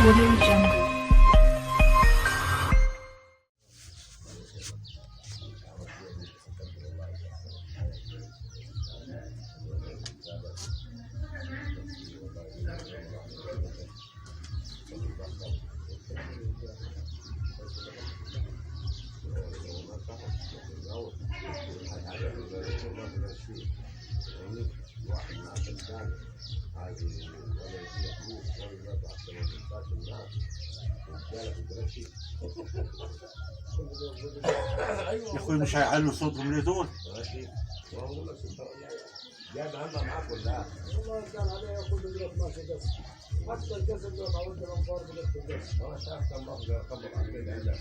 Audio Jungle. يا اخوي مش هيعلوا صوتهم ليه دول؟ جايب همها معاه كلها. والله كان عليه ياخذ دلوقتي ماشي بس. حتى الجسد لو تعودت الانفار بس. ما شاف كم مره خبط عليه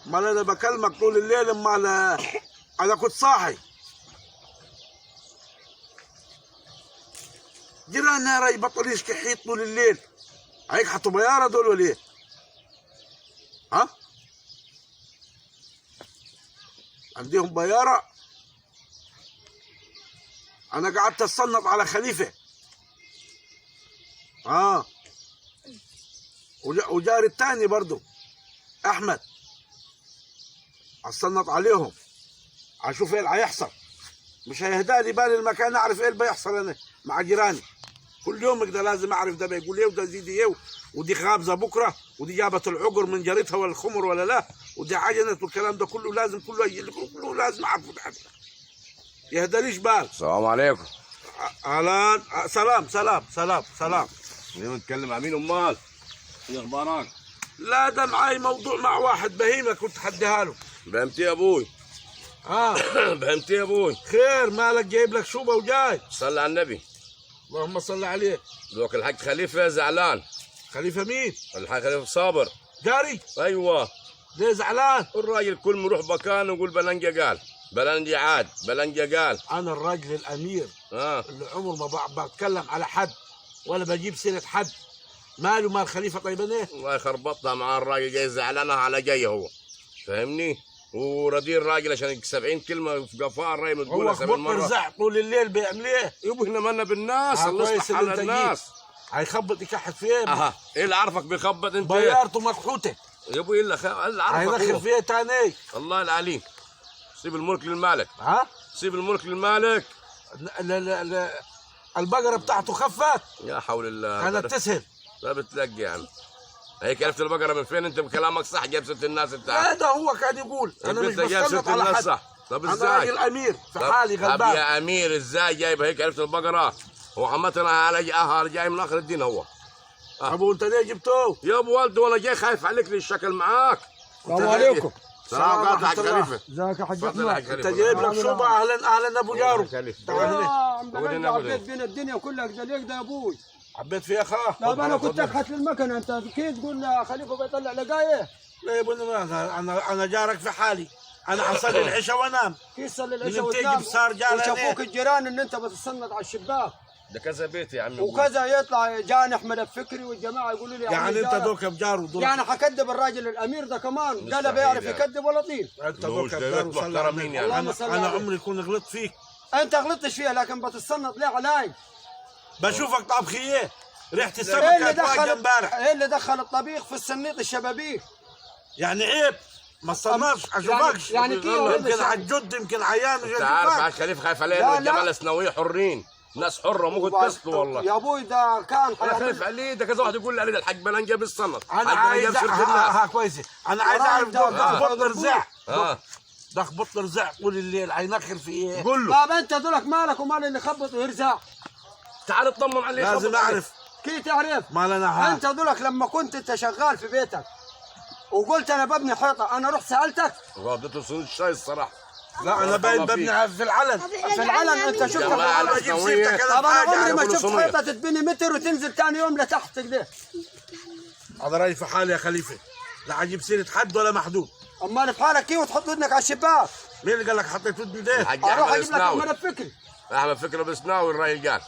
امال انا بكلمك طول الليل امال انا كنت صاحي. جيراننا راي بطل يشكي حيط طول الليل. هيك حطوا بياره دول ولا ايه؟ ها؟ عندهم بياره. انا قعدت اتصنت على خليفه. وجاري الثاني برضه احمد. اتصنت عليهم اشوف ايه اللي هيحصل. مش هيهدالي بالي المكان اعرف ايه اللي بيحصل انا مع جيراني. كل يوم كده لازم اعرف ده بيقول ايه وده زيد ايه ودي خابزه بكره ودي جابت العقر من جارتها ولا الخمر ولا لا ودي عجنت والكلام ده كله لازم كله لازم اعرفه. يهداليش بال. السلام عليكم. اهلا. سلام. مين بتكلم مع مين امال؟ ايه اخبارك؟ لا ده معاي موضوع مع واحد بهيمه كنت حديها له. فهمتي يا ابوي؟ فهمتي يا ابوي؟ خير مالك جايب لك شوبه وجاي؟ صلي على النبي. اللهم صل عليه. ذوك الحاج خليفه زعلان. خليفه مين؟ الحاج خليفه صابر. جاري؟ ايوه. ليه زعلان؟ الراجل كل ما يروح مكان يقول بلنجه قال بلنجه عاد بلنجه قال. انا الراجل الامير اللي عمر ما بتكلم على حد ولا بجيب سيره حد. ماله مال خليفه طيب ايه؟ الله يخربطها مع الراجل جاي زعلانها على جاي هو. فاهمني؟ وردير الراجل عشان 70 كلمه في قفاه الراي بتقولها 70 مره. هو رزع طول الليل بيعمل ايه؟ يبا احنا مالنا بالناس الله يصلح على الناس. هيخبط يكحت في ايه؟ ايه اللي عرفك بيخبط انت؟ بيارته مكحوته. يبا ايه اللي عرفك؟ هيدخل في ايه تاني؟ الله العليم. سيب الملك للمالك. سيب الملك للمالك. لا البقره بتاعته خفت. يا حول الله. كانت تسهل. لا بتلقي يعني. هيك عرفت البقره من فين انت بكلامك صح جايب ست الناس انت. هذا هو كان يقول انا مش بستنط على حد. صح. طب ازاي؟ انا راجل امير في حالي غلبان. طب يا امير ازاي جايب هيك عرفت البقره؟ هو عمتنا على جاي من اخر الدين هو. ابو انت ليه جبتوه؟ يا ابو ولد وانا جاي خايف عليك للشكل معاك. السلام عليكم. السلام عليكم حاج خليفه. ازيك يا حاج احمد؟ انت جايب لك شوبه. اهلا ابو جارو. تعال هنا. عبيت بين الدنيا كلها كده ليك ده يا ابوي. عبيت فيها خلاص. لا انا كنت اكحت للمكنه انت اكيد تقول خليفه بيطلع لقايه. لا يا ابوي انا جارك في حالي. انا اصلي العشاء وانام. كيف تصلي العشاء وتنام؟ وشافوك الجيران ان انت بتتصنت على الشباك. ده كذا بيت يا عمي. وكذا يطلع جاني احمد الفكري والجماعه يقولوا لي يعني انت دوك بجارو يعني حكذب الراجل الامير ده كمان قال بيعرف يكذب ولا طيب. انت دوك بجارو محترمين يعني. انا عمري كنت غلطت فيك. انت غلطتش فيها لكن بتتصنت ليه علي؟ بشوفك طابخي ايه؟ ريحه السمك كانت واقفه امبارح. ايه اللي دخل الطبيخ في السنيط الشبابيك؟ يعني عيب ما تصنفش اشوفكش. يعني كيف يمكن عالجد يمكن عيان مش انت عارف عاد خليفه خايف علينا الجماعه الاسنويه حرين. ناس حره مو تتصلوا والله. يا ابوي ده كان انا خايف عليه. ده كذا واحد يقول لي عليه ده الحاج بلنجه بالصنط. انا عايز كويسه. انا عايز اعرف ده بطل رزع. ده بطل رزع طول الليل هينخر في ايه؟ قول له. طب انت دولك مالك ومال اللي خبط ويرزع؟ تعال اطمن عليه. لازم اعرف. كيف تعرف؟ مال انا انت دولك لما كنت انت شغال في بيتك وقلت انا ببني حيطه انا رحت سالتك؟ غادته صوت الشاي الصراحه. لا انا باين ببني في العلن. في العلن انت شفت في العلن. اجيب سيرتك انا. طب انا عمري ما شفت حيطه تتبني متر وتنزل ثاني يوم لتحت كده. هذا رايي في حالي يا خليفه. لا اجيب سيره حد ولا محدود. امال في حالك كيف وتحط ودنك على الشباك؟ مين اللي قال لك حطيت ودني ده؟ اروح اجيب لك احمد الفكري. احمد فكره بسناوي الراجل قال.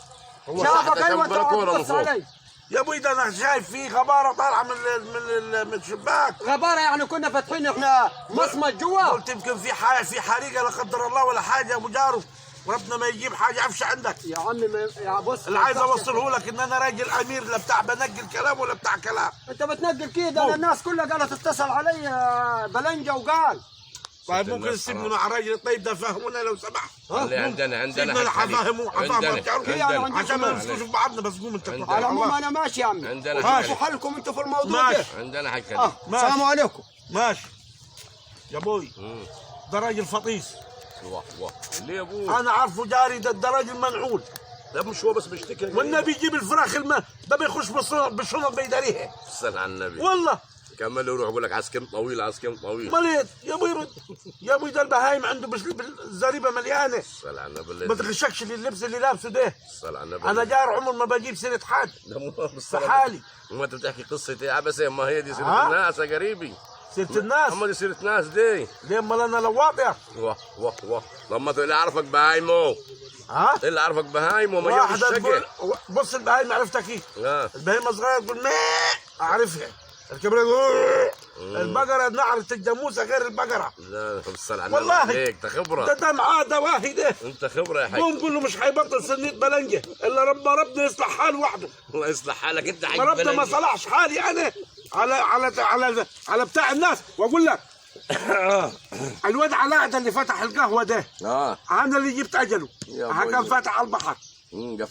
شافك ايوه تبص علي. يا ابوي ده انا شايف في غباره طالعه من الشباك. غباره يعني كنا فاتحين احنا مصمت جوا. قلت يمكن في حريقه لا قدر الله ولا حاجه يا ابو جارو. وربنا ما يجيب حاجه عفشه عندك. يا عمي يا بص اللي عايز اوصله لك ان انا راجل امير، لا بتاع بنقل كلام ولا بتاع كلام. انت بتنقل كده، أنا الناس كلها قالت تتصل علي بلنجه وقال. طيب ممكن تسيبني مع الراجل الطيب ده فهمونا لو سمحت. اللي عندنا سيبنا حفاهمه عندنا عشان ما نسكتش بعضنا. بس قوم انت عندنا. على العموم انا ماشي يا عمي، عندنا شوفوا حلكم انتوا في الموضوع ماشي. ده. عندنا حق السلام عليكم. ماشي يا ابوي، ده راجل فطيس. واه واه ليه يا ابوي؟ انا عارفه جاري، ده راجل منعول. لا مش هو بس بيشتكي. والنبي يجيب الفراخ ده بيخش بالشنط بيداريها. صل على النبي. والله كمل يروح يقول لك عايز كم طويل، عايز كم طويل. مليت يا ابوي، يا ابوي ده البهايم عنده بالزريبه مليانه. صل على ما النبي. تغشكش اللبس اللي لابسه ده. صل على النبي. انا جار عمر ما بجيب سيره حد في حالي. وما انت بتحكي قصه ايه عبس؟ ما هي دي سيره ها؟ الناس يا قريبي. سيره الناس هم دي سيره ناس دي. ليه؟ امال انا لواط يا واه واه واه لما اللي عرفك بهايمو، ها؟ اللي عرفك بهايمو ما جاب واحدة الشقه. تقول بص البهايم عرفتها كيف؟ اه البهيمة صغيرة تقول ما اعرفها، الكبيرة تقول البقرة نعرة الجاموسة غير البقرة. لا صل على النبي والله عليك، ده خبره. ده معاه دواهي ده. انت خبره يا حاج. قوم قول له مش هيبطل سنية بلنجة الا ربنا يصلح حاله وحده. الله يصلح حالك انت حق ما ربنا ما بلنجي. صلحش حالي انا على بتاع الناس. واقول لك الواد علاء ده اللي فتح القهوة ده، انا اللي جبت اجله. كان فاتح على البحر،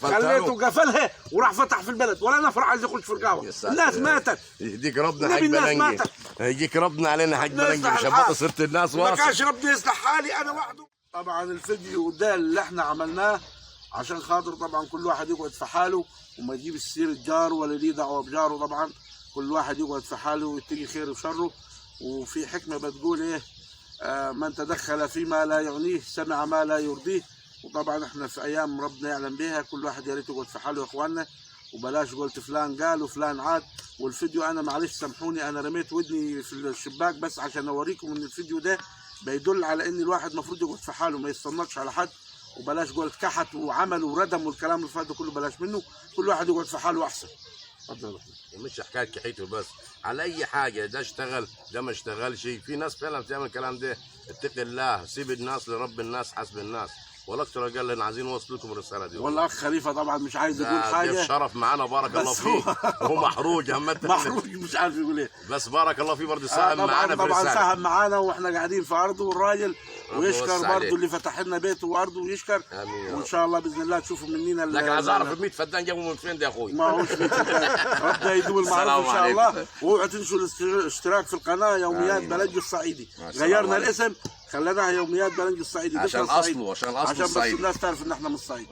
خليته قفلها وراح فتح في البلد، ولا نفر عايز يخش في القهوه. الناس ماتت. يهديك ربنا حق نبي الناس بلنجي. ماتت. يهديك ربنا علينا حق بلنجي، نصلح مش الحال. هبطل صرت الناس ما واصل. كانش ربنا يصلح حالي انا وحده. طبعا الفيديو ده اللي احنا عملناه عشان خاطر طبعا كل واحد يقعد في حاله وما يجيب سيرة جاره ولا ليه دعوه بجاره. طبعا كل واحد يقعد في حاله ويتقي خيره وشره. وفي حكمه بتقول ايه؟ من تدخل فيما لا يعنيه سمع ما لا يرضيه. وطبعا احنا في ايام ربنا يعلم بها، كل واحد يا ريت يقعد في حاله يا اخواننا، وبلاش قلت فلان قال وفلان عاد. والفيديو انا معلش سامحوني، انا رميت ودني في الشباك بس عشان اوريكم ان الفيديو ده بيدل على ان الواحد المفروض يقعد في حاله، ما يستناش على حد. وبلاش قلت كحت وعمل وردم والكلام اللي فات ده كله بلاش منه. كل واحد يقعد في حاله احسن. اتفضل. ومش حكايه كحيته بس، على اي حاجه، ده اشتغل ده ما اشتغلش. في ناس فعلا بتعمل الكلام ده. اتقي الله، سيب الناس لرب الناس حسب الناس. ولا اكتر قال لنا عايزين نوصل لكم الرساله دي. والله اخ خليفه طبعا مش عايز يقول حاجه. ضيف شرف معانا بارك الله فيه. هو محروج محروج مش عارف يقول ايه. بس بارك الله فيه برضه ساهم معانا في طبعا الرساله. ساهم معانا واحنا قاعدين في ارضه. والراجل ويشكر برضه اللي فتح لنا بيته وارضه ويشكر. وان شاء الله باذن الله تشوفوا مننا. لكن عايز اعرف ال 100 فدان جابوا من فين ده يا اخوي؟ ما هوش ربنا يدوم المعروف ان شاء الله. واوعوا تنسوا الاشتراك في القناه يوميات بلنجي الصعيدي. غيرنا الاسم خليناها يوميات بلنجي الصعيدي عشان اصله عشان بس الصعيدي. الناس تعرف ان احنا من الصعيد.